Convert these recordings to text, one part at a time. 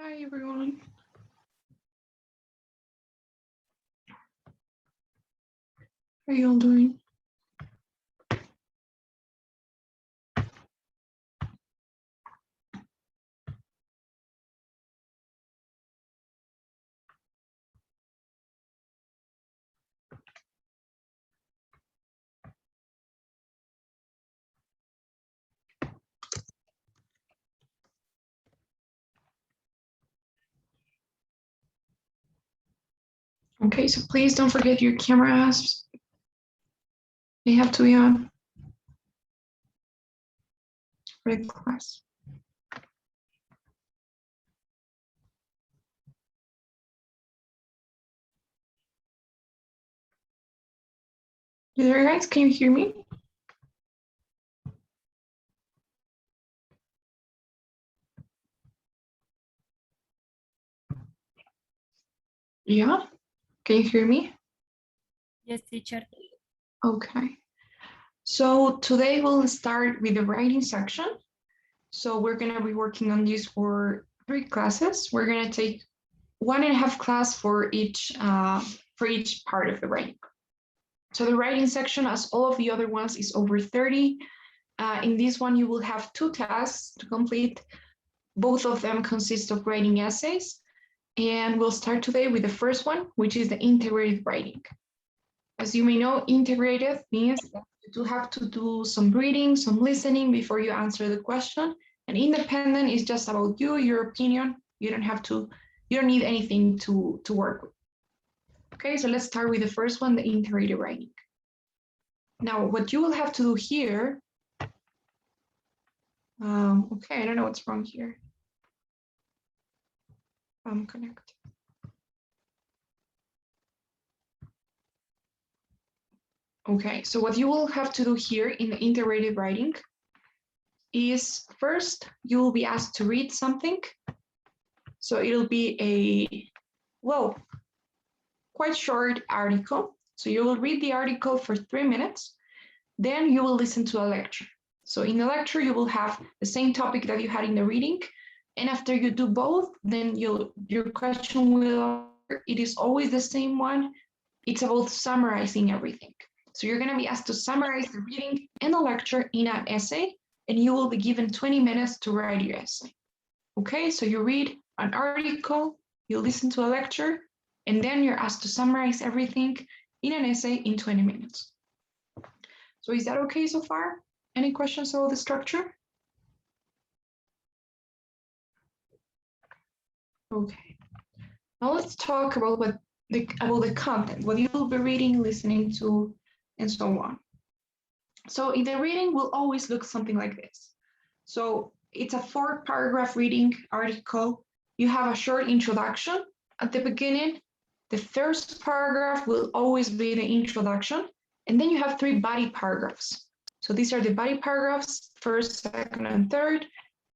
Hi everyone. How are you all doing? Okay, so please don't forget your cameras. They have to be on for the class. You there, guys? Can you hear me? Yeah? Can you hear me? Yes, teacher. Okay. So today we'll start with the writing section. So we're going to be working on this for 3 classes. We're going to take 1.5 class for each part of the writing. So the writing section, as all of the other ones, is over 30. In this one, you will have 2 tasks to complete. Both of them consist of writing essays. And we'll start today with the first one, which is the integrated writing. As you may know, integrated means that you have to do some reading, some listening before you answer the question. And independent is just about you, your opinion. You don't need anything to work with. Okay, so let's start with the first one, the integrated writing. Now, what you will have to do here, okay, I don't know what's wrong here. I'm connected. Okay, so what you will have to do here in the integrated writing is first, you will be asked to read something. So it'll be a, well, quite short article. So you will read the article for 3 minutes, then you will listen to a lecture. So in the lecture, you will have the same topic that you had in the reading. And after you do both, then your question will, it is always the same one. It's about summarizing everything. So you're going to be asked to summarize the reading and the lecture in an essay, and you will be given 20 minutes to write your essay. Okay, so you read an article, you listen to a lecture, and then you're asked to summarize everything in an essay in 20 minutes. So is that okay so far? Any questions about the structure? Okay. Now let's talk about the content, what you will be reading, listening to, and so on. So in the reading will always look something like this. So it's a 4-paragraph reading article. You have a short introduction at the beginning. The first paragraph will always be the introduction. And then you have 3 body paragraphs. So these are the body paragraphs, first, second, and third.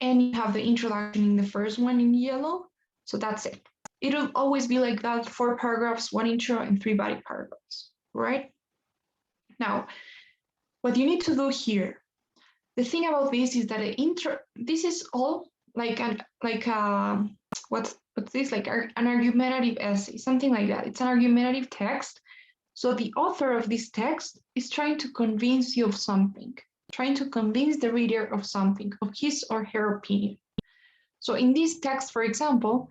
And you have the introduction in the first one in yellow. So that's it. It'll always be like that, 4 paragraphs, 1 intro, and 3 body paragraphs, right? Now, what you need to do here, the thing about this is that this is all like what's this, like an argumentative essay, something like that. It's an argumentative text. So the author of this text is trying to convince you of something, trying to convince the reader of something, of his or her opinion. So in this text, for example,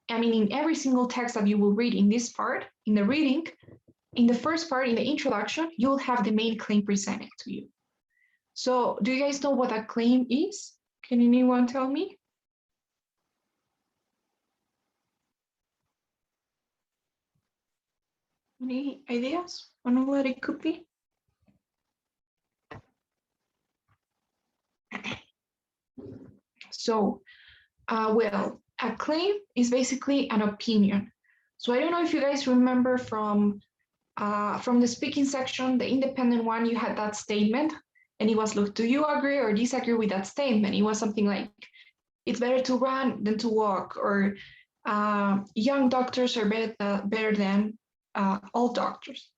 I mean, in every single text that you will read in this part, in the reading, in the first part, in the introduction, you'll have the main claim presented to you. So do you guys know what a claim is? Can anyone tell me? Any ideas on what it could be? So, well, a claim is basically an opinion. So I don't know if you guys remember from the speaking section, the independent one, you had that statement, and it was, look, do you agree or disagree with that statement? It was something like, it's better to run than to walk, or young doctors are better than old doctors.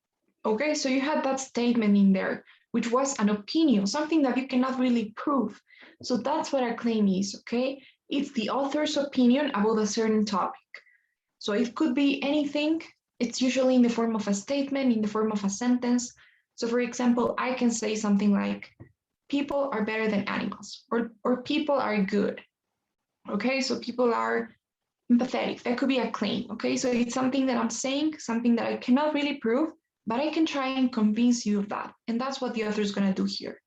Okay, so you had that statement in there, which was an opinion, something that you cannot really prove. So that's what a claim is, okay? It's the author's opinion about a certain topic. So it could be anything. It's usually in the form of a statement, in the form of a sentence. So for example, I can say something like, people are better than animals, or people are good. Okay, so people are empathetic. That could be a claim. Okay, so it's something that I'm saying, something that I cannot really prove, but I can try and convince you of that. And that's what the author is going to do here.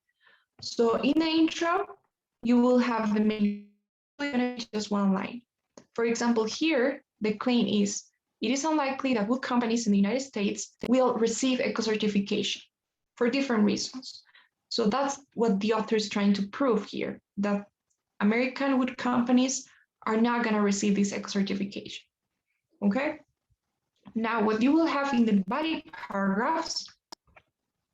So in the intro, you will have the main, just one line. For example, here, the claim is, it is unlikely that wood companies in the United States will receive eco-certification for different reasons. So that's what the author is trying to prove here, that American wood companies are not going to receive this eco-certification. Okay? Now, what you will have in the body paragraphs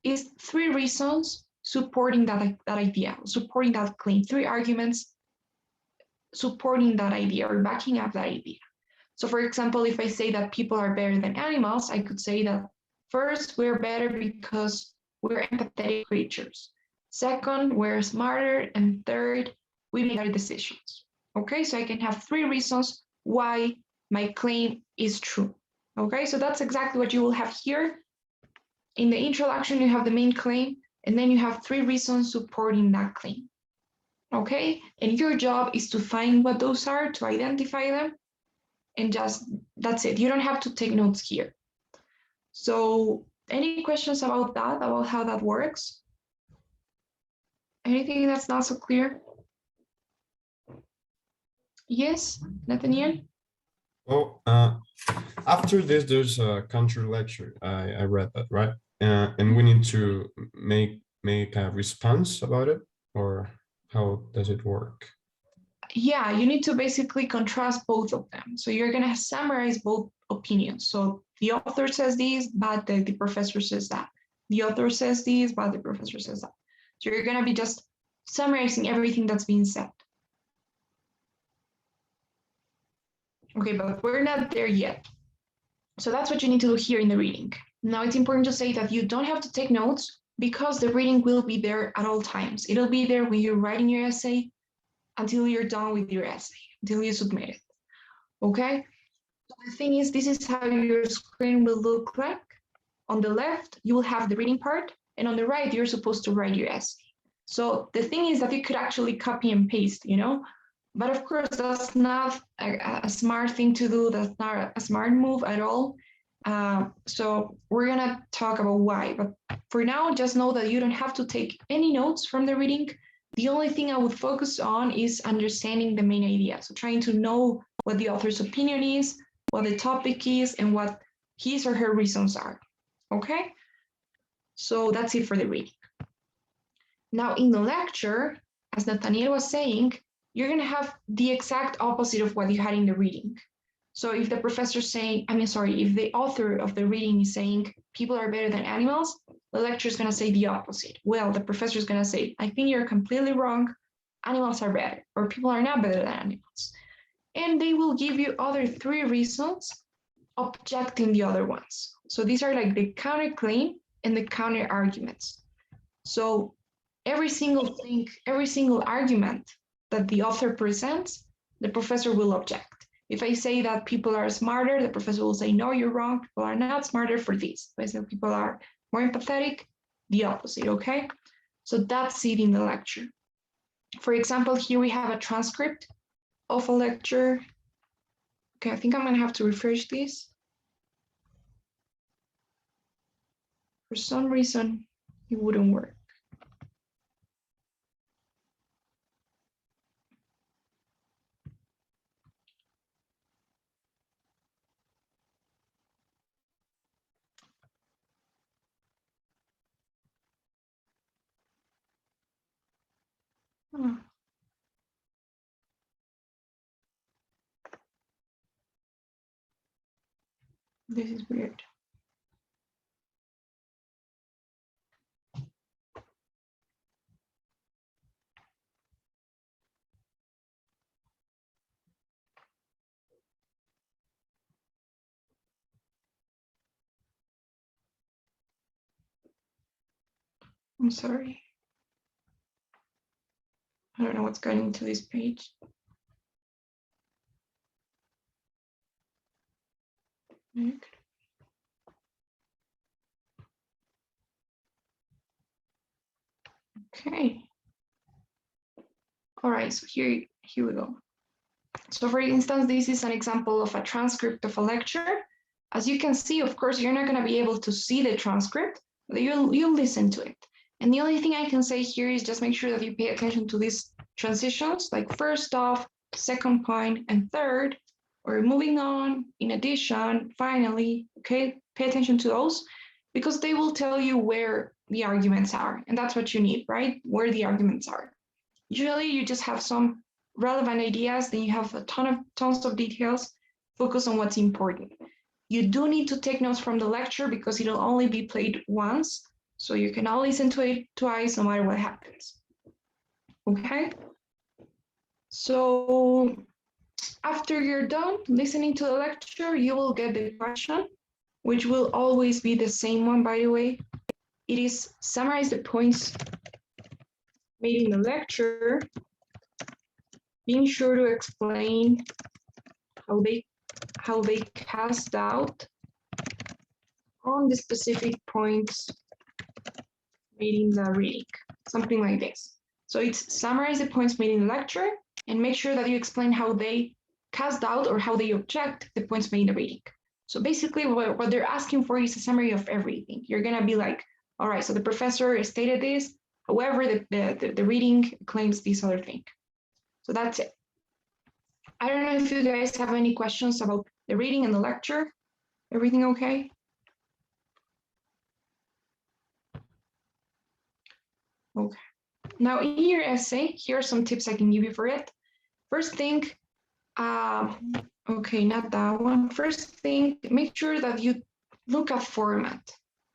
is 3 reasons supporting that idea, supporting that claim, 3 arguments supporting that idea or backing up that idea. So for example, if I say that people are better than animals, I could say that first, we're better because we're empathetic creatures. Second, we're smarter. And third, we make better decisions. Okay, so I can have 3 reasons why my claim is true. Okay, so that's exactly what you will have here. In the introduction, you have the main claim, and then you have 3 reasons supporting that claim. Okay, and your job is to find what those are, to identify them, and just that's it. You don't have to take notes here. So any questions about that, about how that works? Anything that's not so clear? Yes, Nathaniel? Oh, after this, there's a counter lecture. I read that, right? And we need to make a response about it, or how does it work? Yeah, you need to basically contrast both of them. So you're going to summarize both opinions. So the author says this, but the professor says that. The author says this, but the professor says that. So you're going to be just summarizing everything that's being said. Okay, but we're not there yet. So that's what you need to do here in the reading. Now it's important to say that you don't have to take notes because the reading will be there at all times. It'll be there when you're writing your essay until you're done with your essay, until you submit it. Okay? So the thing is, this is how your screen will look like. On the left, you will have the reading part, and on the right, you're supposed to write your essay. So the thing is that you could actually copy and paste, but of course, that's not a smart thing to do. That's not a smart move at all. So we're gonna talk about why, but for now, just know that you don't have to take any notes from the reading. The only thing I would focus on is understanding the main idea. So trying to know what the author's opinion is, what the topic is, and what his or her reasons are. Okay? So that's it for the reading. Now in the lecture, as Nathaniel was saying, you're going to have the exact opposite of what you had in the reading. So if the professor's saying, if the author of the reading is saying people are better than animals, the lecturer is going to say the opposite. Well, the professor is going to say, I think you're completely wrong. Animals are better, or people are not better than animals. And they will give you other 3 reasons objecting the other ones. So these are like the counterclaim and the counter arguments. So every single thing, every single argument that the author presents, the professor will object. If I say that people are smarter, the professor will say, no, you're wrong. People are not smarter for this. If I say people are more empathetic, the opposite, okay? So that's it in the lecture. For example, here we have a transcript of a lecture. Okay, I think I'm gonna have to refresh this. For some reason, it wouldn't work. Oh, this is weird. I'm sorry. I don't know what's going into this page. Okay. All right, so here we go. So for instance, this is an example of a transcript of a lecture. As you can see, of course, you're not going to be able to see the transcript, but you'll listen to it. And the only thing I can say here is just make sure that you pay attention to these transitions, like first off, second point, and third, or moving on, in addition, finally, okay? Pay attention to those because they will tell you where the arguments are. And that's what you need, right? Where the arguments are. Usually you just have some relevant ideas, then you have tons of details, focus on what's important. You do need to take notes from the lecture because it'll only be played once, so you cannot listen to it twice no matter what happens. Okay? So after you're done listening to the lecture, you will get the question, which will always be the same one, by the way. It is summarize the points made in the lecture, being sure to explain how they cast doubt on the specific points made in the reading, something like this. So it's summarize the points made in the lecture and make sure that you explain how they cast doubt or how they object the points made in the reading. So basically what they're asking for is a summary of everything. You're gonna be like, all right, so the professor stated this, however, the reading claims this other thing. So that's it. I don't know if you guys have any questions about the reading and the lecture. Everything okay? Okay. Now in your essay, here are some tips I can give you for it. First thing, okay, not that one. First thing, make sure that you look at format.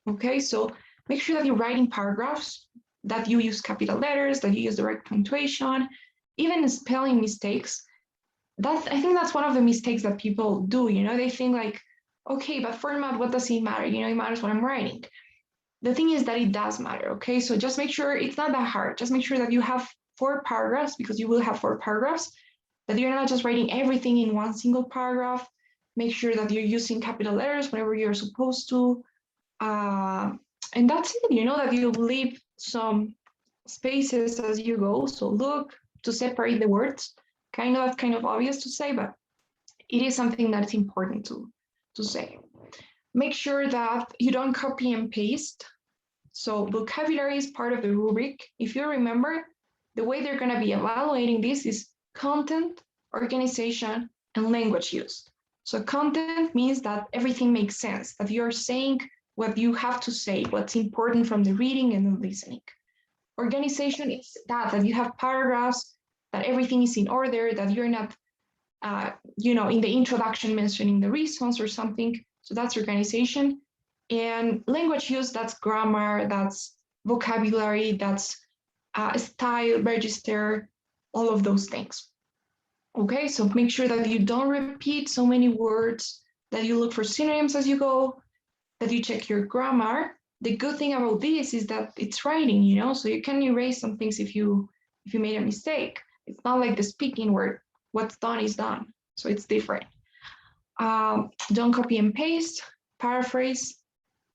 Okay, so make sure that you're writing paragraphs, that you use capital letters, that you use the right punctuation, even spelling mistakes. I think that's one of the mistakes that people do. You know, they think like, okay, but format, what does it matter? You know, it matters what I'm writing. The thing is that it does matter, okay? So just make sure it's not that hard. Just make sure that you have 4 paragraphs, because you will have 4 paragraphs, that you're not just writing everything in one single paragraph. Make sure that you're using capital letters whenever you're supposed to. And that's it, you know, that you leave some spaces as you go. So look to separate the words. Kind of obvious to say, but it is something that's important to say. Make sure that you don't copy and paste. So vocabulary is part of the rubric. If you remember, the way they're going to be evaluating this is content, organization, and language used. So content means that everything makes sense, that you're saying what you have to say, what's important from the reading and the listening. Organization is that you have paragraphs, that everything is in order, that you're not, you know, in the introduction mentioning the reasons or something. So that's organization. And language use, that's grammar, that's vocabulary, that's style, register, all of those things. Okay, so make sure that you don't repeat so many words, that you look for synonyms as you go, that you check your grammar. The good thing about this is that it's writing, you know, so you can erase some things if you made a mistake. It's not like the speaking where what's done is done. So it's different. Don't copy and paste, paraphrase.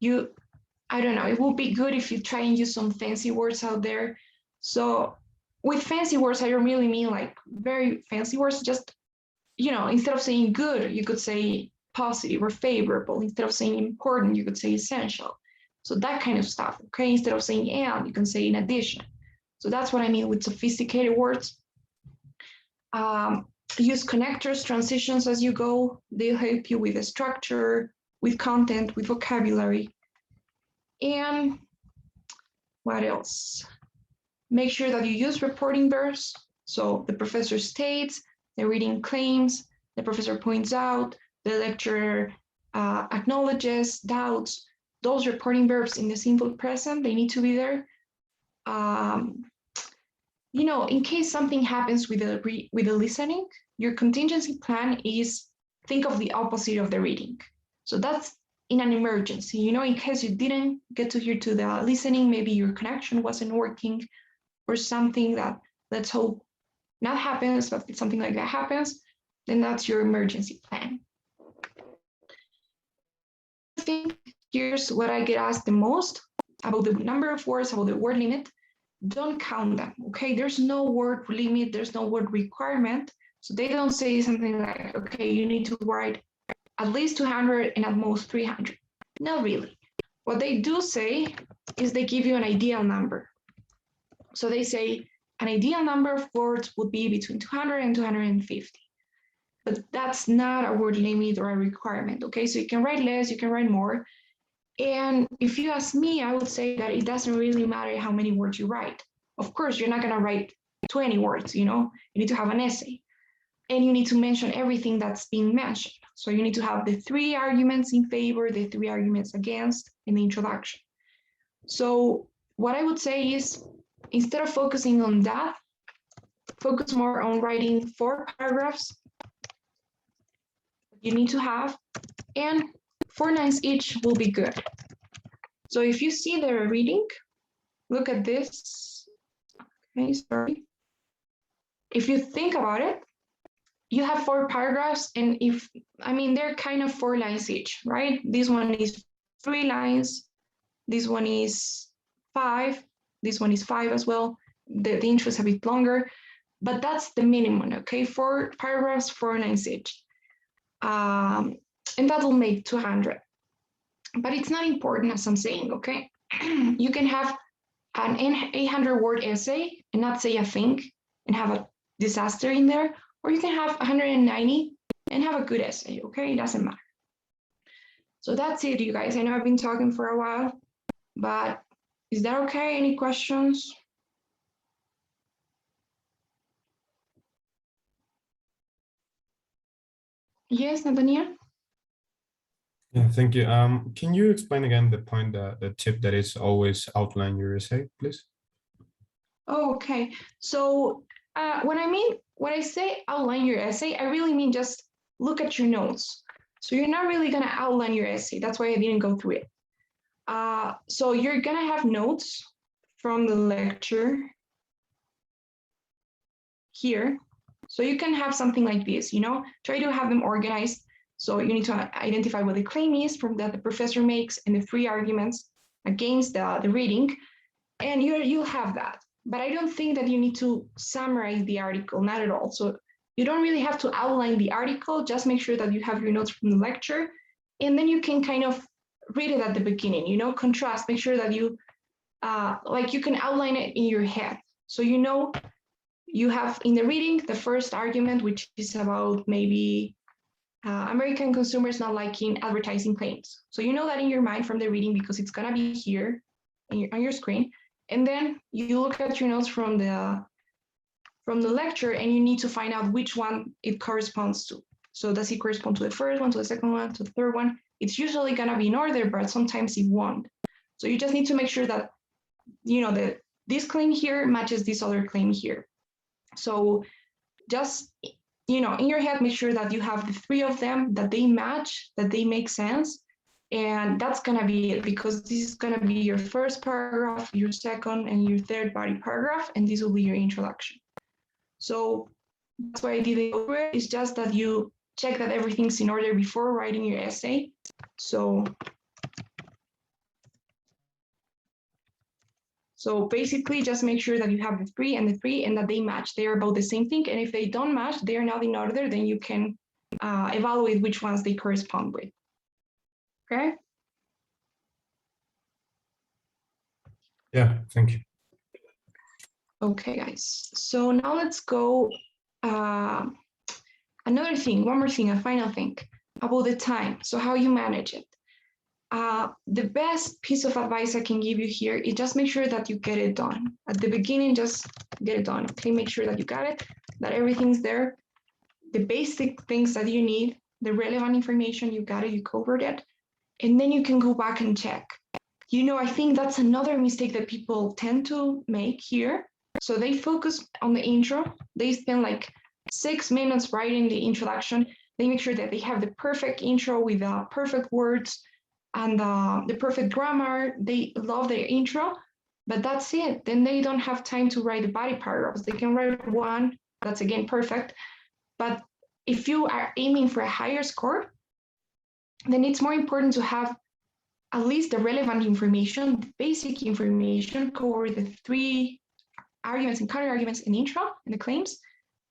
I don't know, it would be good if you try and use some fancy words out there. So with fancy words, I don't really mean like very fancy words, just, you know, instead of saying good, you could say positive or favorable. Instead of saying important, you could say essential. So that kind of stuff, okay? Instead of saying and, you can say in addition. So that's what I mean with sophisticated words. Use connectors, transitions as you go. They'll help you with the structure, with content, with vocabulary. And what else? Make sure that you use reporting verbs. So the professor states, the reading claims, the professor points out, the lecturer acknowledges, doubts. Those reporting verbs in the simple present, they need to be there. You know, in case something happens with the listening, your contingency plan is think of the opposite of the reading. So that's in an emergency, you know, in case you didn't get to hear to the listening, maybe your connection wasn't working or something that, let's hope not happens, but if something like that happens, then that's your emergency plan. think here's what I get asked the most about the number of words, about the word limit. Don't count them, okay? There's no word limit, there's no word requirement. So they don't say something like, okay, you need to write at least 200 and at most 300. Not really. What they do say is they give you an ideal number. So they say an ideal number of words would be between 200 and 250. But that's not a word limit or a requirement, okay? So you can write less, you can write more. And if you ask me, I would say that it doesn't really matter how many words you write. Of course, you're not going to write 20 words, you know, you need to have an essay. And you need to mention everything that's being mentioned. So you need to have the 3 arguments in favor, the 3 arguments against, in the introduction. So what I would say is, instead of focusing on that, focus more on writing 4 paragraphs you need to have, and 4 lines each will be good. So if you see the reading, look at this. Okay, sorry. If you think about it, you have 4 paragraphs, and they're kind of 4 lines each, right? This one is 3 lines. This one is 5. This one is 5 as well. The intro is a bit longer, but that's the minimum, okay? 4 paragraphs, 4 lines each. And that will make 200. But it's not important, as I'm saying, okay? You can have an 800-word essay and not say a thing and have a disaster in there, or you can have 190 and have a good essay, okay? It doesn't matter. So that's it, you guys. I know I've been talking for a while, but is that okay? Any questions? Yes, Nathaniel? Yeah, thank you. Can you explain again the point, the tip that is always outline your essay, please? Oh, okay. So when I say outline your essay, I really mean just look at your notes. So you're not really gonna outline your essay. That's why I didn't go through it. So you're gonna have notes from the lecture here. So you can have something like this, you know, try to have them organized. So you need to identify what the claim is from that the professor makes and the 3 arguments against the reading, and you'll have that. But I don't think that you need to summarize the article, not at all. So you don't really have to outline the article, just make sure that you have your notes from the lecture, and then you can kind of read it at the beginning, you know, contrast, make sure that you, you can outline it in your head. So you know, you have in the reading, the first argument, which is about maybe American consumers not liking advertising claims. So you know that in your mind from the reading because it's gonna be here on your screen. And then you look at your notes from the lecture and you need to find out which one it corresponds to. So does it correspond to the first one, to the second one, to the third one? It's usually gonna be in order, but sometimes it won't. So you just need to make sure that, you know, this claim here matches this other claim here. So just, you know, in your head, make sure that you have the 3 of them, that they match, that they make sense. And that's gonna be it, because this is gonna be your first paragraph, your second and your third body paragraph, and this will be your introduction. So that's why I didn't go over it. It's just that you check that everything's in order before writing your essay. So basically just make sure that you have the 3 and the 3 and that they match. They are about the same thing. And if they don't match, they are not in order, then you can evaluate which ones they correspond with. Okay? Yeah, thank you. Okay, guys. So now let's go. Another thing, one more thing, a final thing about the time. So how you manage it. The best piece of advice I can give you here is just make sure that you get it done. At the beginning, just get it done. Okay, make sure that you got it, that everything's there. The basic things that you need, the relevant information, you got it, you covered it. And then you can go back and check. You know, I think that's another mistake that people tend to make here. So they focus on the intro. They spend like 6 minutes writing the introduction. They make sure that they have the perfect intro with the perfect words and the perfect grammar. They love their intro, but that's it. Then they don't have time to write the body paragraphs. They can write one, that's again perfect. But if you are aiming for a higher score, then it's more important to have at least the relevant information, the basic information, cover the three arguments and counter arguments in intro and the claims,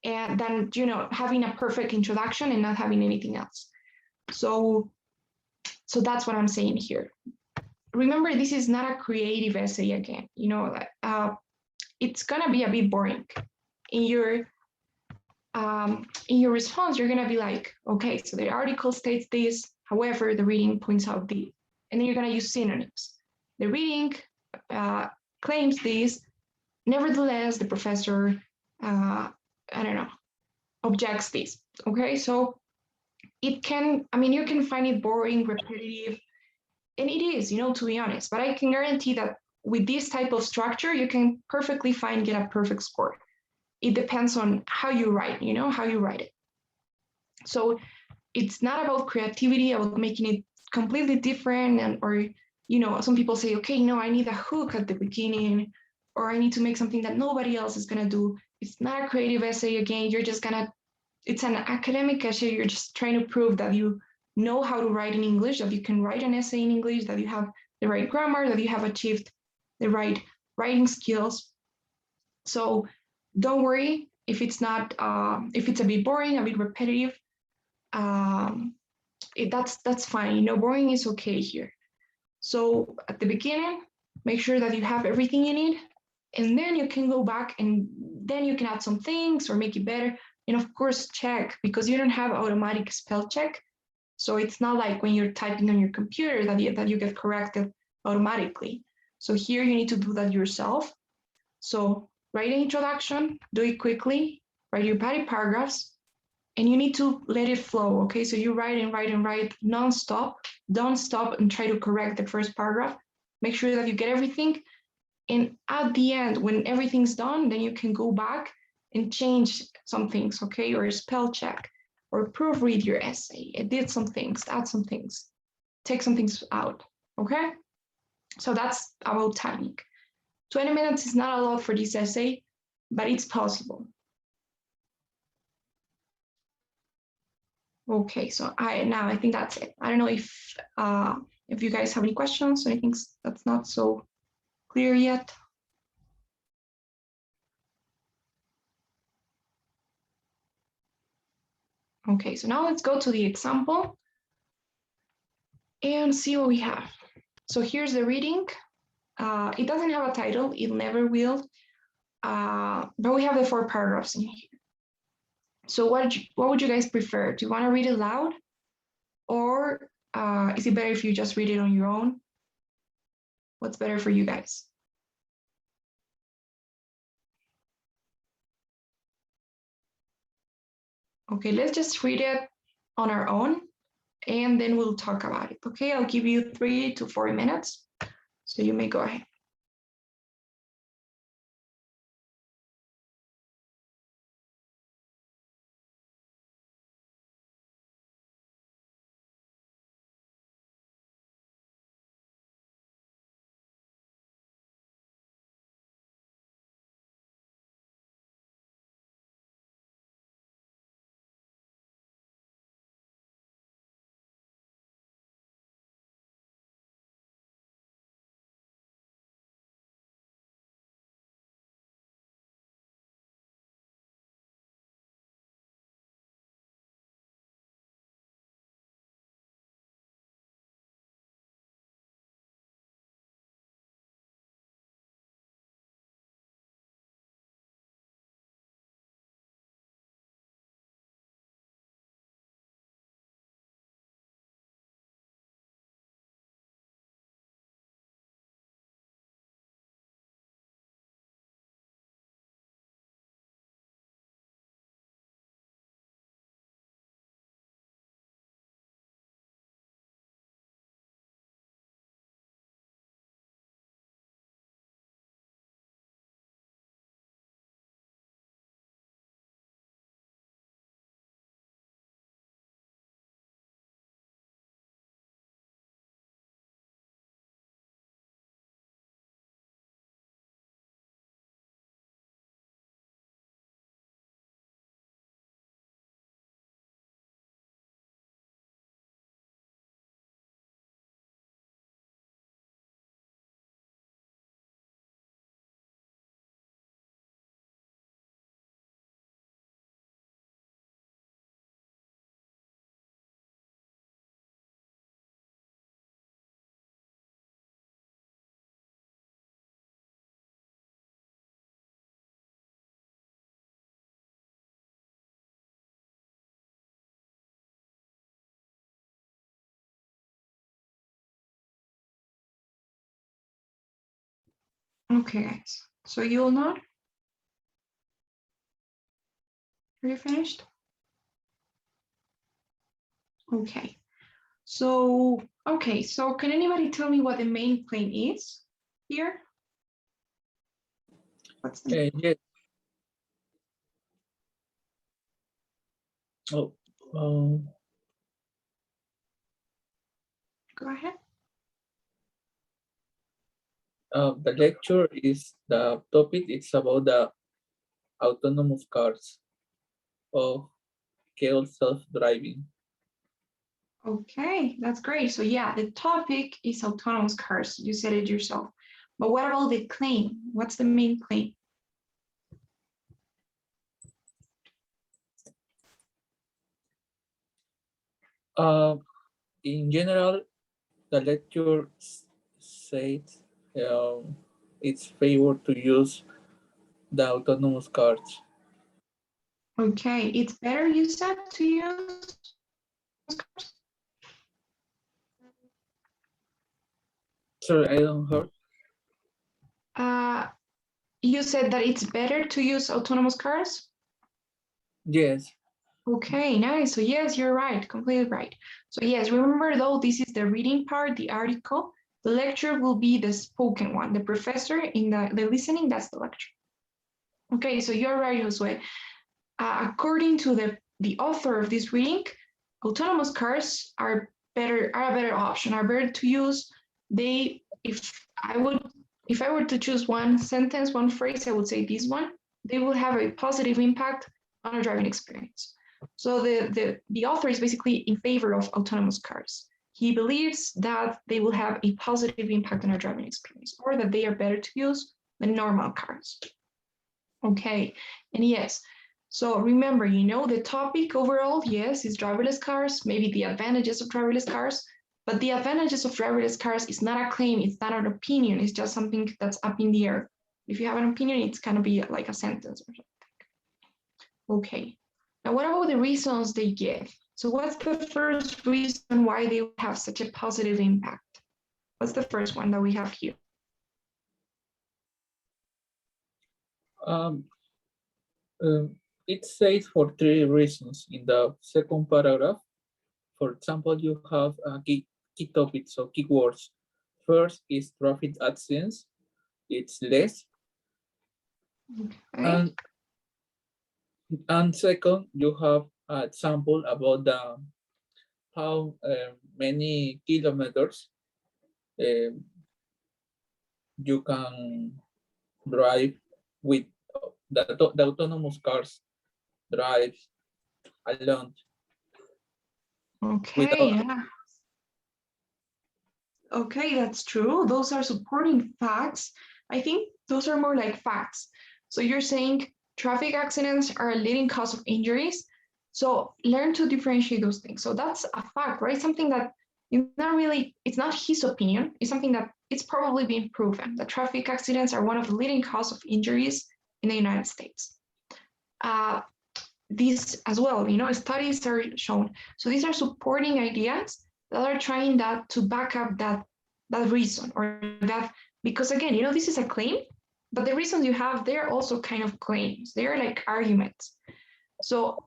and then having a perfect introduction and not having anything else. So that's what I'm saying here. Remember, this is not a creative essay again. It's gonna be a bit boring. In your response, you're gonna be like, okay, so the article states this, however, the reading points out the, and then you're gonna use synonyms. The reading claims this, nevertheless, the professor, I don't know, objects this. Okay, so you can find it boring, repetitive, and it is, to be honest, but I can guarantee that with this type of structure, you can perfectly fine get a perfect score. It depends on how you write, how you write it. So it's not about creativity, about making it completely different, or some people say, okay, no, I need a hook at the beginning, or I need to make something that nobody else is gonna do. It's not a creative essay. Again, it's an academic essay. You're just trying to prove that you know how to write in English, that you can write an essay in English, that you have the right grammar, that you have achieved the right writing skills. So don't worry if it's not, if it's a bit boring, a bit repetitive. That's fine. Boring is okay here. So at the beginning, make sure that you have everything you need, and then you can go back and then you can add some things or make it better. And of course, check, because you don't have automatic spell check. So it's not like when you're typing on your computer that you get corrected automatically. So here you need to do that yourself. So write an introduction, do it quickly, write your body paragraphs, and you need to let it flow, okay? So you write and write and write nonstop. Don't stop and try to correct the first paragraph. Make sure that you get everything. And at the end, when everything's done, then you can go back and change some things, okay? Or spell check, or proofread your essay, edit some things, add some things, take some things out, okay? So that's about timing. 20 minutes is not a lot for this essay, but it's possible. Okay, so I think that's it. I don't know if you guys have any questions, anything that's not so clear yet. Okay, so now let's go to the example and see what we have. So here's the reading. It doesn't have a title, it never will, but we have the 4 paragraphs in here. So what would you guys prefer? Do you want to read it loud, or is it better if you just read it on your own? What's better for you guys? Okay, let's just read it on our own, and then we'll talk about it. Okay, I'll give you 3 to 4 minutes, so you may go ahead. Okay, guys. So you will not? Are you finished? Okay. So, okay. So can anybody tell me what the main claim is here? What's the Yes. Oh, go ahead? the lecture is the topic. It's about the autonomous cars of self-driving. Okay, that's great. So yeah, the topic is autonomous cars. You said it yourself. But what about the claim? What's the main claim? In general, the lecture says it's favored to use the autonomous cars. Okay, it's better you said to use cars? Sorry, I don't heard. You said that it's better to use autonomous cars? Yes. Okay, nice. So yes, you're right, completely right. So yes, remember though, this is the reading part, the article. The lecture will be the spoken one. The professor in the listening, that's the lecture. Okay, so you're right, Josue. According to the author of this reading, autonomous cars are a better option, are better to use. They, if I were to choose one sentence, one phrase, I would say this one. They will have a positive impact on our driving experience. So the author is basically in favor of autonomous cars. He believes that they will have a positive impact on our driving experience, or that they are better to use than normal cars. Okay, and yes, so remember, you know, the topic overall, yes, is driverless cars, maybe the advantages of driverless cars, but the advantages of driverless cars is not a claim, it's not an opinion, it's just something that's up in the air. If you have an opinion, it's gonna be like a sentence or something. Okay, now what about the reasons they give? So what's the first reason why they have such a positive impact? What's the first one that we have here? Um, it says for 3 reasons in the second paragraph. For example, you have key topics or keywords. First is traffic accidents. It's less. Okay. And second, you have an example about how many kilometers you can drive with the autonomous cars drive alone Okay, without. yeah. Okay, that's true. Those are supporting facts. I think those are more like facts. So you're saying traffic accidents are a leading cause of injuries. So learn to differentiate those things. So that's a fact, right? Something that it's not his opinion. It's something that it's probably been proven that traffic accidents are one of the leading cause of injuries in the United States. These as well, you know, studies are shown. So these are supporting ideas that are trying that to back up that reason or that, because again, you know, this is a claim, but the reasons you have, they're also kind of claims. They're like arguments. So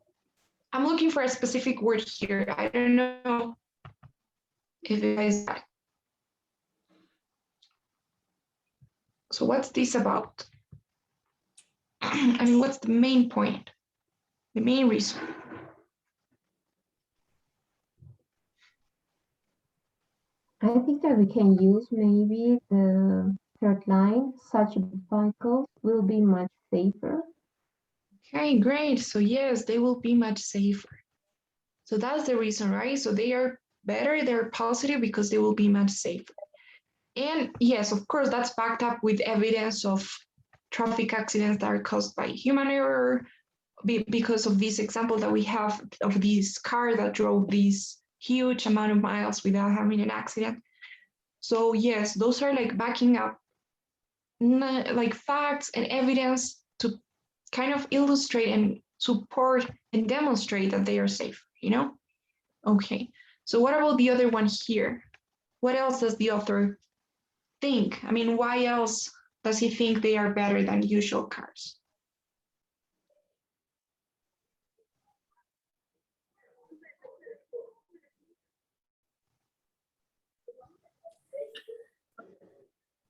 I'm looking for a specific word here. I don't know if it is. So what's this about? I mean, what's the main point? The main reason? I think that we can use maybe the third line, such vehicles will be much safer. Okay, great. So yes, they will be much safer. So that's the reason, right? So they are better, they're positive because they will be much safer. And yes, of course, that's backed up with evidence of traffic accidents that are caused by human error because of this example that we have of this car that drove this huge amount of miles without having an accident. So yes, those are like backing up like facts and evidence to kind of illustrate and support and demonstrate that they are safe, you know? Okay, so what about the other one here? What else does the author think? I mean, why else does he think they are better than usual cars?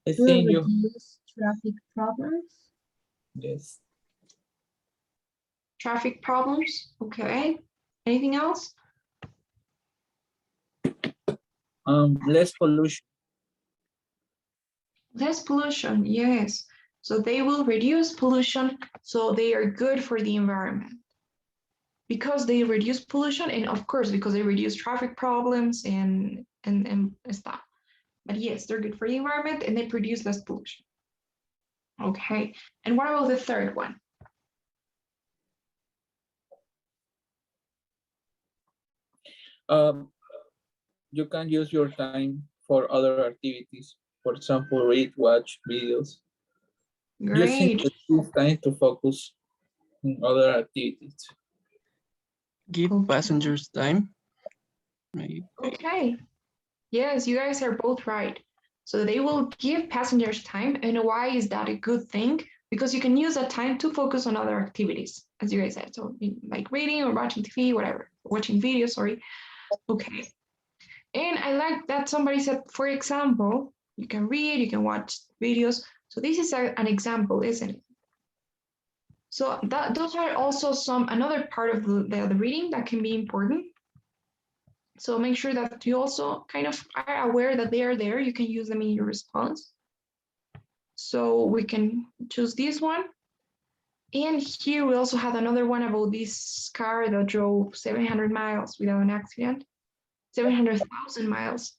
I Will think you, reduce traffic problems. yes. Traffic problems, okay. Anything else? Less pollution. Less pollution, yes. So they will reduce pollution, so they are good for the environment. Because they reduce pollution, and of course, because they reduce traffic problems and stuff. But yes, they're good for the environment and they produce less pollution. Okay, and what about the third one? You can use your time for other activities. For example, read, watch videos. Using Great. this time to focus on other activities. Give Okay. passengers time. Maybe. Okay. Yes, you guys are both right. So they will give passengers time. And why is that a good thing? Because you can use that time to focus on other activities, as you guys said. So like reading or watching TV, whatever, watching videos, sorry. Okay. And I like that somebody said, for example, you can read, you can watch videos. So this is an example, isn't it? So those are also another part of the reading that can be important. So make sure that you also kind of are aware that they are there. You can use them in your response. So we can choose this one. And here we also had another one about this car that drove 700 miles without an accident, 700,000 miles.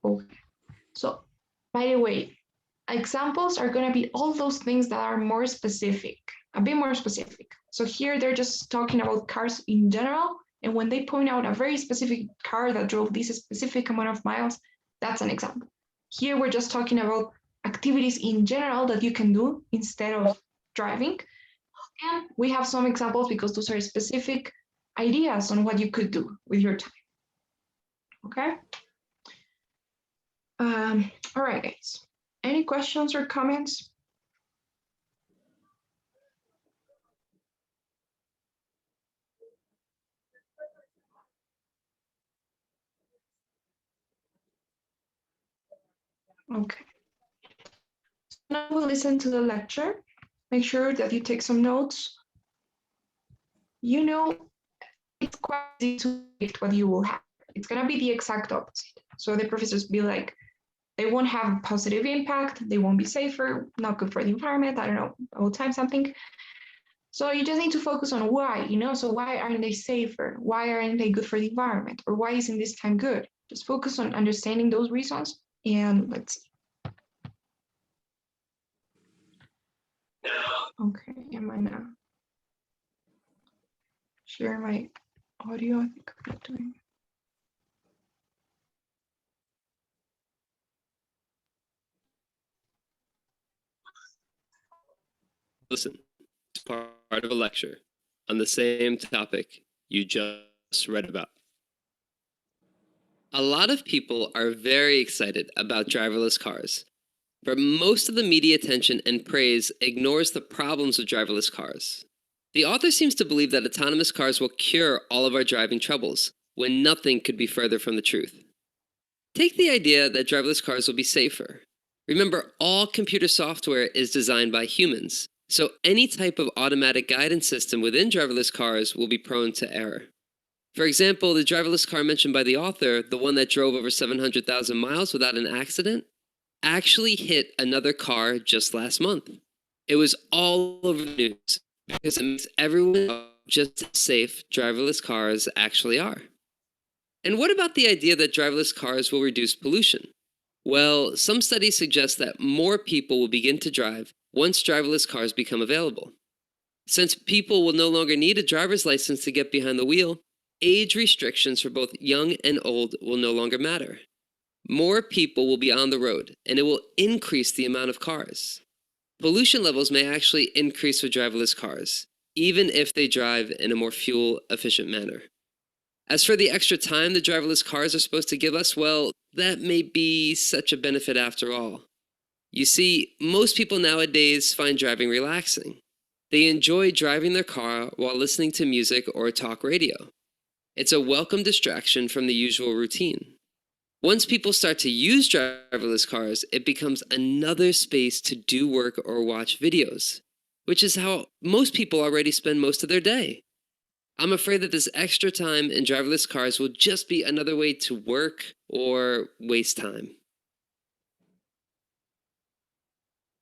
Okay. So by the way, examples are going to be all those things that are more specific, a bit more specific. So here they're just talking about cars in general. And when they point out a very specific car that drove this specific amount of miles, that's an example. Here we're just talking about activities in general that you can do instead of driving. And we have some examples because those are specific ideas on what you could do with your time. Okay. All right, guys. Any questions or comments? Okay. So now we'll listen to the lecture. Make sure that you take some notes. You know, it's quite easy to predict what you will have. It's going to be the exact opposite. So the professors be like, they won't have a positive impact. They won't be safer, not good for the environment. I don't know, all time something. So you just need to focus on why, you know, so why aren't they safer? Why aren't they good for the environment? Or why isn't this time good? Just focus on understanding those reasons and let's see. Okay, am I now? Share my audio, I think I'm not doing. Listen, it's part of a lecture on the same topic you just read about. A lot of people are very excited about driverless cars, but most of the media attention and praise ignores the problems with driverless cars. The author seems to believe that autonomous cars will cure all of our driving troubles, when nothing could be further from the truth. Take the idea that driverless cars will be safer. Remember, all computer software is designed by humans, so any type of automatic guidance system within driverless cars will be prone to error. For example, the driverless car mentioned by the author, the one that drove over 700,000 miles without an accident, actually hit another car just last month. It was all over the news because it makes everyone know just how safe driverless cars actually are. And what about the idea that driverless cars will reduce pollution? Well, some studies suggest that more people will begin to drive once driverless cars become available. Since people will no longer need a driver's license to get behind the wheel, age restrictions for both young and old will no longer matter. More people will be on the road, and it will increase the amount of cars. Pollution levels may actually increase with driverless cars, even if they drive in a more fuel-efficient manner. As for the extra time the driverless cars are supposed to give us, well, that may be such a benefit after all. You see, most people nowadays find driving relaxing. They enjoy driving their car while listening to music or talk radio. It's a welcome distraction from the usual routine. Once people start to use driverless cars, it becomes another space to do work or watch videos, which is how most people already spend most of their day. I'm afraid that this extra time in driverless cars will just be another way to work or waste time.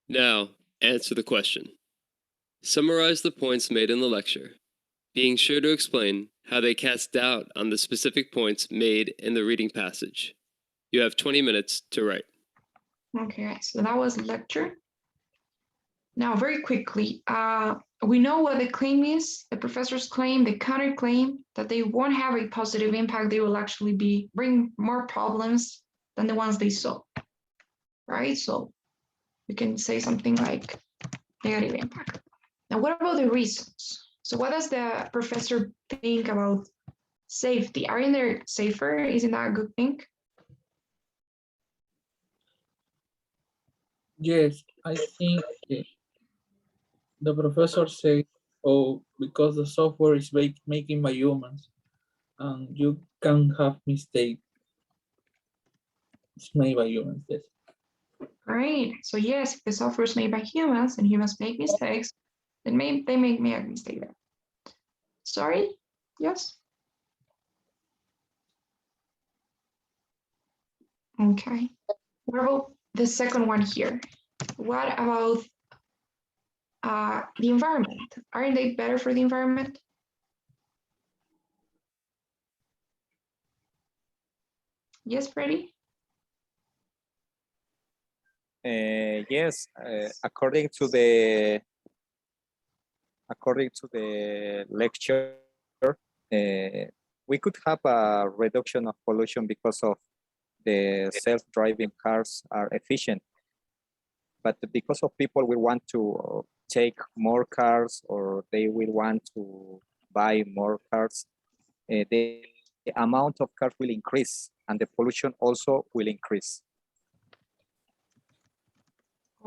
Now, answer the question. Summarize the points made in the lecture, being sure to explain how they cast doubt on the specific points made in the reading passage. You have 20 minutes to write. Okay, so that was lecture. Now, very quickly, we know what the claim is, the professor's claim, the counterclaim, that they won't have a positive impact. They will actually bring more problems than the ones they solve, right? So we can say something like negative impact. Now, what about the reasons? So what does the professor think about safety? Aren't they safer? Isn't that a good thing? Yes, I think the professor said, oh, because the software is making by humans, and you can have mistakes. It's made by humans, yes. Right. So yes, if the software is made by humans and humans make mistakes, then they make me a mistake there. Sorry? Yes? Okay. What about the second one here? What about the environment? Aren't they better for the environment? Yes, Freddie? Yes, according to the lecture, we could have a reduction of pollution because of the self-driving cars are efficient. But because of people will want to take more cars or they will want to buy more cars, the amount of cars will increase and the pollution also will increase.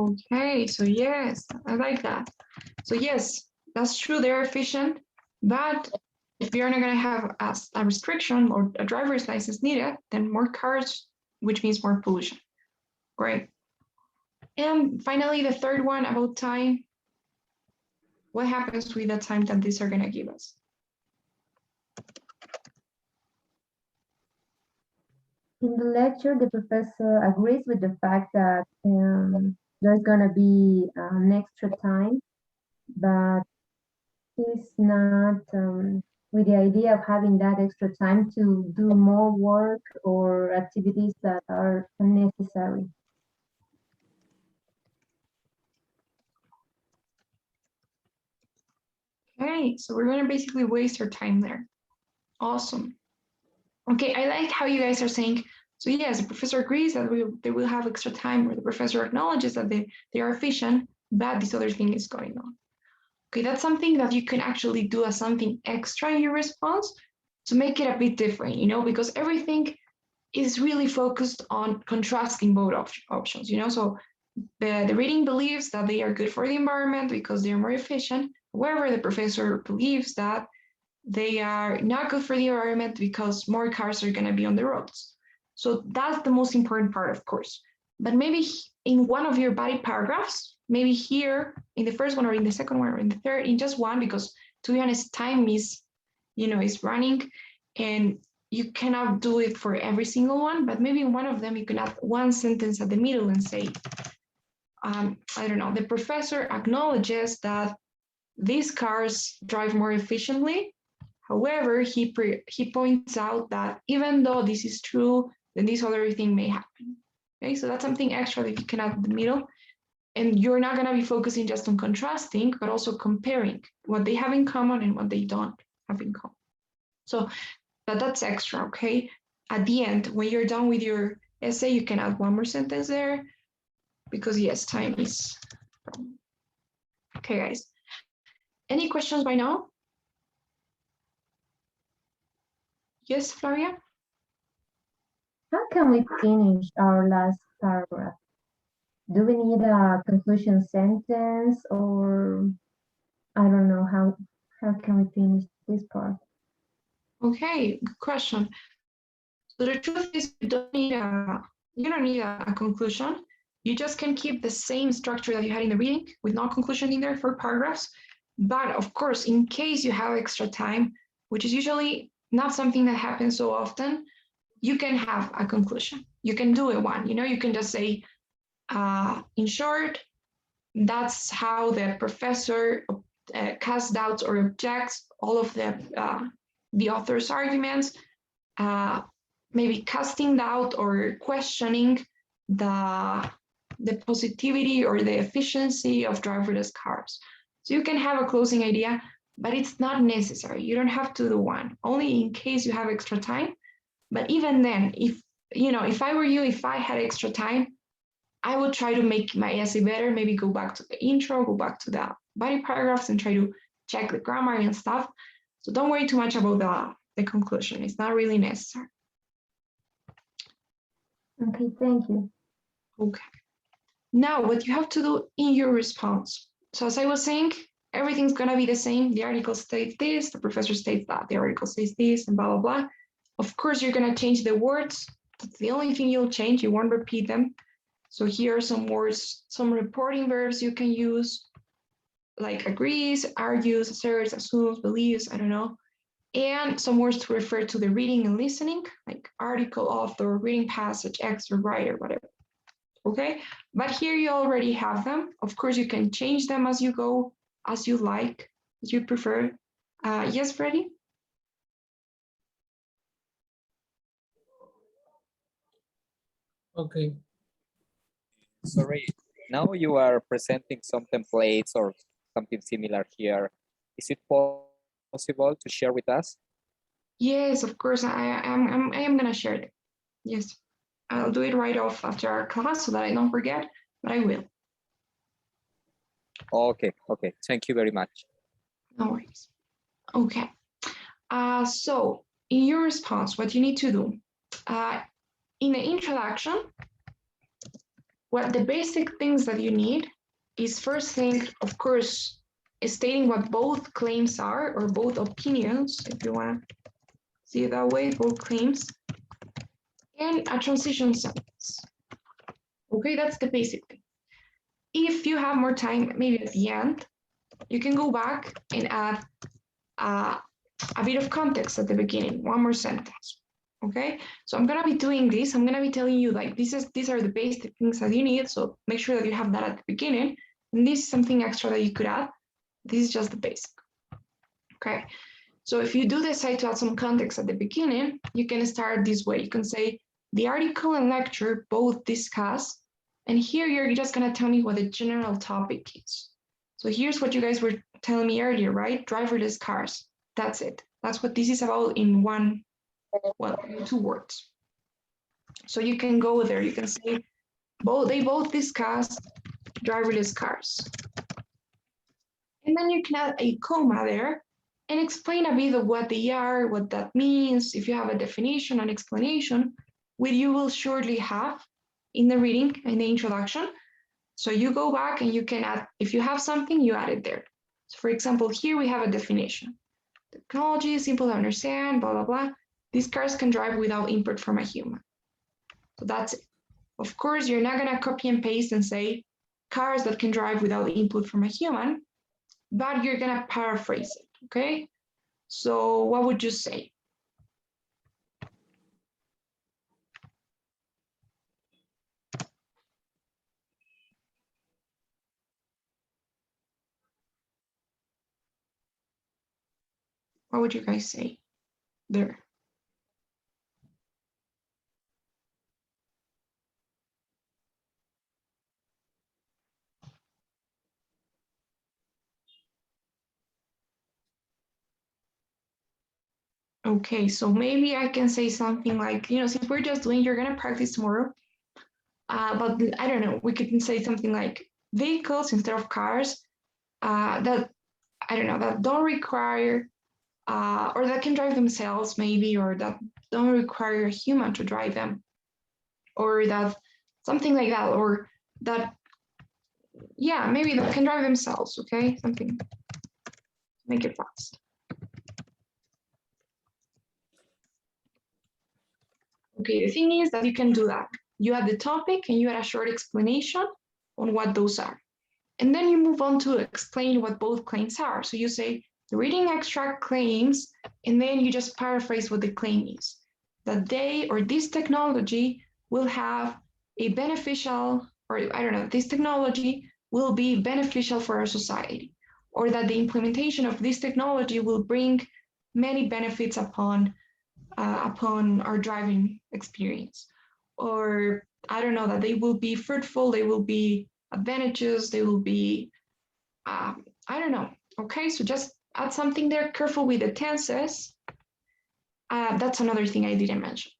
Okay, so yes, I like that. So yes, that's true, they're efficient, but if you're not gonna have a restriction or a driver's license needed, then more cars, which means more pollution. Great. And finally, the third one about time. What happens with the time that these are gonna give us? In the lecture, the professor agrees with the fact that there's going to be an extra time, but he's not with the idea of having that extra time to do more work or activities that are unnecessary. Okay, so we're gonna basically waste our time there. Awesome. Okay, I like how you guys are saying, so yes, the professor agrees that they will have extra time, or the professor acknowledges that they are efficient, but this other thing is going on. Okay, that's something that you can actually do as something extra in your response to make it a bit different, because everything is really focused on contrasting both options, so the reading believes that they are good for the environment because they're more efficient. However, the professor believes that they are not good for the environment because more cars are going to be on the roads. So that's the most important part, of course. But maybe in one of your body paragraphs, maybe here in the first one or in the second one or in the third, in just one, because to be honest, time is running and you cannot do it for every single one, but maybe in one of them you can add one sentence at the middle and say, I don't know, the professor acknowledges that these cars drive more efficiently. However, he points out that even though this is true, then this other thing may happen. Okay, so that's something extra that you can add in the middle. And you're not going to be focusing just on contrasting, but also comparing what they have in common and what they don't have in common. So that's extra, okay? At the end, when you're done with your essay, you can add one more sentence there because yes, time is. Okay, guys. Any questions by now? Yes, Flavia? How can we finish our last paragraph? do we need a conclusion sentence, or I don't know how can we finish this part? Okay, good question. So the truth is you don't need a conclusion. You just can keep the same structure that you had in the reading with no conclusion in there for paragraphs. But of course, in case you have extra time, which is usually not something that happens so often, you can have a conclusion. You can do it one, you can just say, in short, that's how the professor casts doubts or objects all of the author's arguments, maybe casting doubt or questioning the positivity or the efficiency of driverless cars. So you can have a closing idea, but it's not necessary. You don't have to do one, only in case you have extra time. But even then, if I were you, if I had extra time, I would try to make my essay better, maybe go back to the intro, go back to the body paragraphs and try to check the grammar and stuff. So don't worry too much about the conclusion. It's not really necessary. Okay, thank you. Okay. Now, what you have to do in your response. So as I was saying, everything's going to be the same. The article states this, the professor states that, the article says this, and blah, blah, blah. Of course, you're going to change the words. That's the only thing you'll change. You won't repeat them. So here are some words, some reporting verbs you can use, like agrees, argues, asserts, assumes, believes, I don't know. And some words to refer to the reading and listening, like article, author, reading passage, excerpt, writer, whatever. Okay, but here you already have them. Of course, you can change them as you go, as you like, as you prefer. Yes, Freddie? Okay. Sorry, now you are presenting some templates or something similar here. Is it possible to share with us? Yes, of course. I am gonna share it. Yes, I'll do it right off after our class so that I don't forget, but I will. Okay, okay. Thank you very much. No worries. Okay. So in your response, what you need to do, in the introduction, what the basic things that you need is first thing, of course, is stating what both claims are or both opinions, if you want to see it that way, both claims, and a transition sentence. Okay, that's the basic thing. If you have more time, maybe at the end, you can go back and add a bit of context at the beginning, one more sentence. Okay, so I'm gonna be doing this. I'm gonna be telling you like these are the basic things that you need. So make sure that you have that at the beginning. And this is something extra that you could add. This is just the basic. Okay, so if you do decide to add some context at the beginning, you can start this way. You can say the article and lecture both discuss, and here you're just gonna tell me what the general topic is. So here's what you guys were telling me earlier, right? Driverless cars. That's it. That's what this is about in two words. So you can go there, you can say, they both discuss driverless cars. And then you can add a comma there and explain a bit of what they are, what that means. If you have a definition, an explanation, which you will surely have in the reading, in the introduction. So you go back and you can add, if you have something, you add it there. So for example, here we have a definition. Technology is simple to understand, blah, blah, blah. These cars can drive without input from a human. So that's it. Of course, you're not going to copy and paste and say cars that can drive without input from a human, but you're going to paraphrase it, okay? So what would you say? What would you guys say there? Okay, so maybe I can say something like, since we're just doing, you're going to practice tomorrow. But I don't know, we could say something like vehicles instead of cars that, I don't know, that don't require, or that can drive themselves maybe, or that don't require a human to drive them, or that something like that, or that yeah, maybe they can drive themselves, okay? Something, make it fast. Okay, the thing is that you can do that. You add the topic and you add a short explanation on what those are. And then you move on to explain what both claims are. So you say the reading extract claims, and then you just paraphrase what the claim is. That they or this technology will have a beneficial, or I don't know, this technology will be beneficial for our society, or that the implementation of this technology will bring many benefits upon our driving experience, or I don't know, that they will be fruitful, they will be advantages, they will be, I don't know. Okay, so just add something there, careful with the tenses. That's another thing I didn't mention.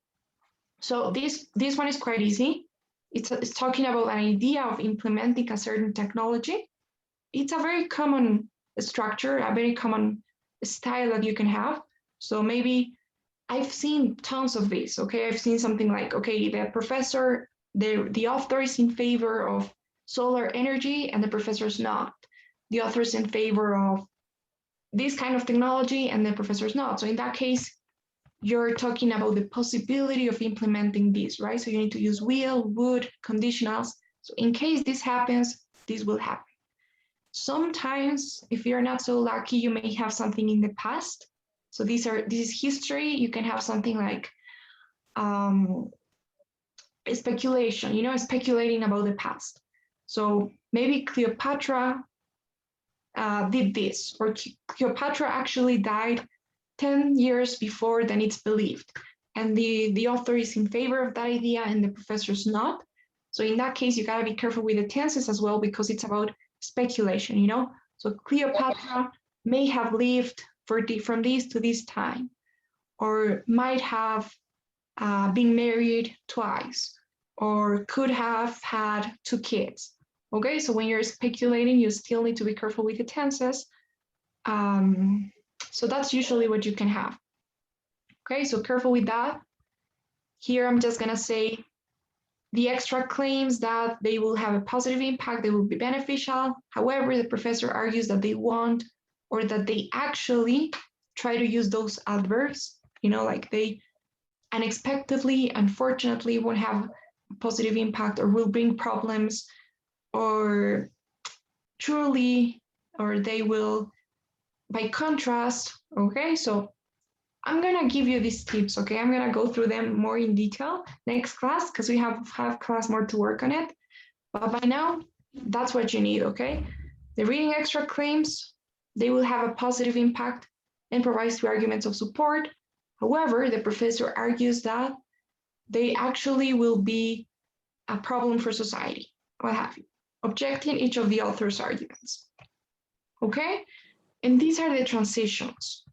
So this one is quite easy. It's talking about an idea of implementing a certain technology. It's a very common structure, a very common style that you can have. So maybe I've seen tons of this, okay? I've seen something like, okay, the professor, the author is in favor of solar energy and the professor is not. The author is in favor of this kind of technology and the professor is not. So in that case, you're talking about the possibility of implementing this, right? So you need to use will, would, conditionals. So in case this happens, this will happen. Sometimes, if you're not so lucky, you may have something in the past. So this is history. You can have something like speculation, you know, speculating about the past. So maybe Cleopatra did this, or Cleopatra actually died 10 years before than it's believed. And the author is in favor of that idea and the professor's not. So in that case, you gotta be careful with the tenses as well, because it's about speculation, you know? So Cleopatra may have lived from this to this time, or might have been married twice, or could have had 2 kids. Okay, so when you're speculating, you still need to be careful with the tenses. So that's usually what you can have. Okay, so careful with that. Here I'm just gonna say the extract claims that they will have a positive impact, they will be beneficial. However, the professor argues that they won't, or that they actually try to use those adverbs, you know, like they unexpectedly, unfortunately, won't have a positive impact or will bring problems, or truly, or they will, by contrast. Okay, so I'm gonna give you these tips, okay? I'm gonna go through them more in detail next class, because we have class more to work on it. But by now, that's what you need, okay? The reading extract claims, they will have a positive impact and provide 3 arguments of support. However, the professor argues that they actually will be a problem for society, what have you, objecting each of the author's arguments. Okay? And these are the transitions.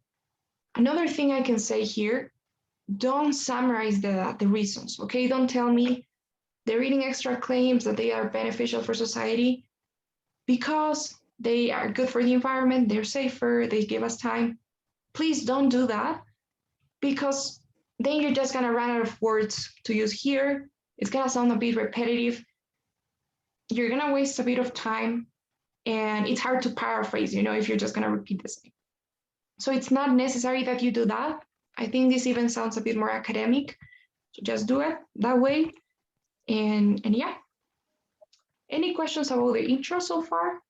Another thing I can say here, don't summarize the reasons, okay? Don't tell me the reading extract claims that they are beneficial for society because they are good for the environment, they're safer, they give us time. Please don't do that, because then you're just gonna run out of words to use here. It's gonna sound a bit repetitive. You're gonna waste a bit of time, and it's hard to paraphrase, you know, if you're just gonna repeat the same. So it's not necessary that you do that. I think this even sounds a bit more academic. So just do it that way. And yeah. Any questions about the intro so far?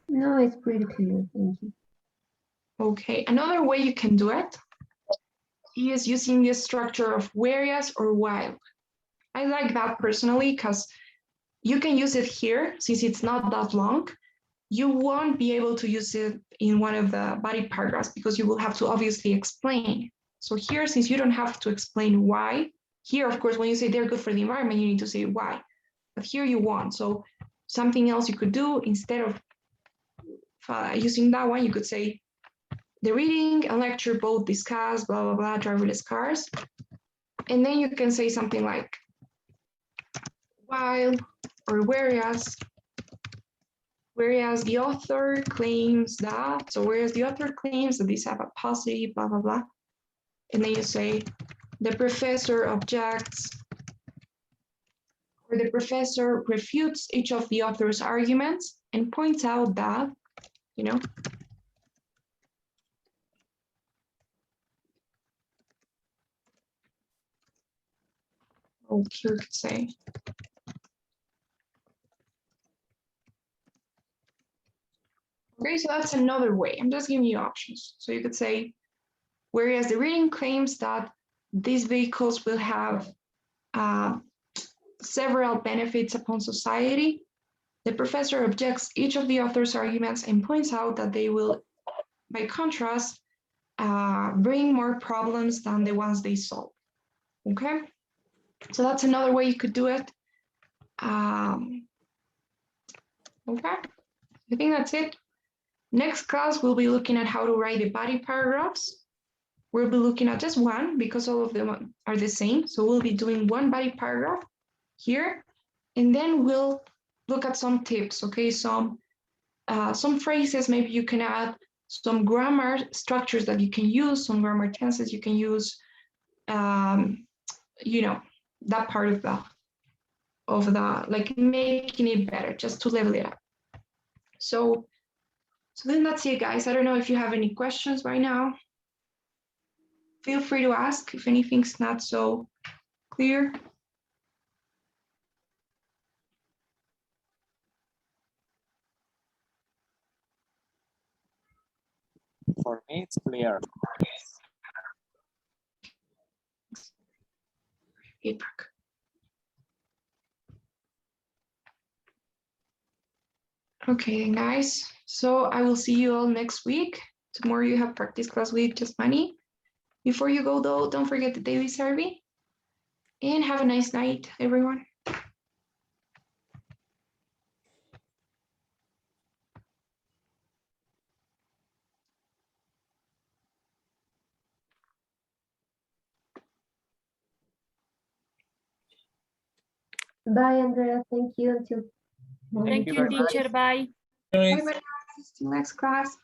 No, it's pretty clear. Thank you. Okay, another way you can do it is using the structure of whereas or while. I like that personally because you can use it here since it's not that long. You won't be able to use it in one of the body paragraphs because you will have to obviously explain. So here, since you don't have to explain why, here, of course, when you say they're good for the environment, you need to say why. But here you won't. So something else you could do instead of using that one, you could say the reading and lecture both discuss blah, blah, blah, driverless cars. And then you can say something like while or whereas the author claims that, so whereas the author claims that these have a positive, blah, blah, blah. And then you say, the professor objects where the professor refutes each of the author's arguments and points out that, you know, here we could say, okay, so that's another way. I'm just giving you options. So you could say, whereas the reading claims that these vehicles will have several benefits upon society, the professor objects each of the author's arguments and points out that they will, by contrast, bring more problems than the ones they solve. Okay, so that's another way you could do it. Okay, I think that's it. Next class, we'll be looking at how to write the body paragraphs. We'll be looking at just one because all of them are the same. So we'll be doing one body paragraph here, and then we'll look at some tips, okay? Some phrases maybe you can add, some grammar structures that you can use, some grammar tenses you can use, you know, that part of the, like making it better, just to level it up. So then that's it, guys. I don't know if you have any questions right now. Feel free to ask if anything's not so clear. For me, it's clear. Feedback. Okay, guys. So I will see you all next week. Tomorrow you have practice class with Just Money. Before you go though, don't forget the daily survey. And have a nice night, everyone. Bye, Andrea. Thank you. Until Thank you, very much. teacher. Bye. Bye bye. See you next class.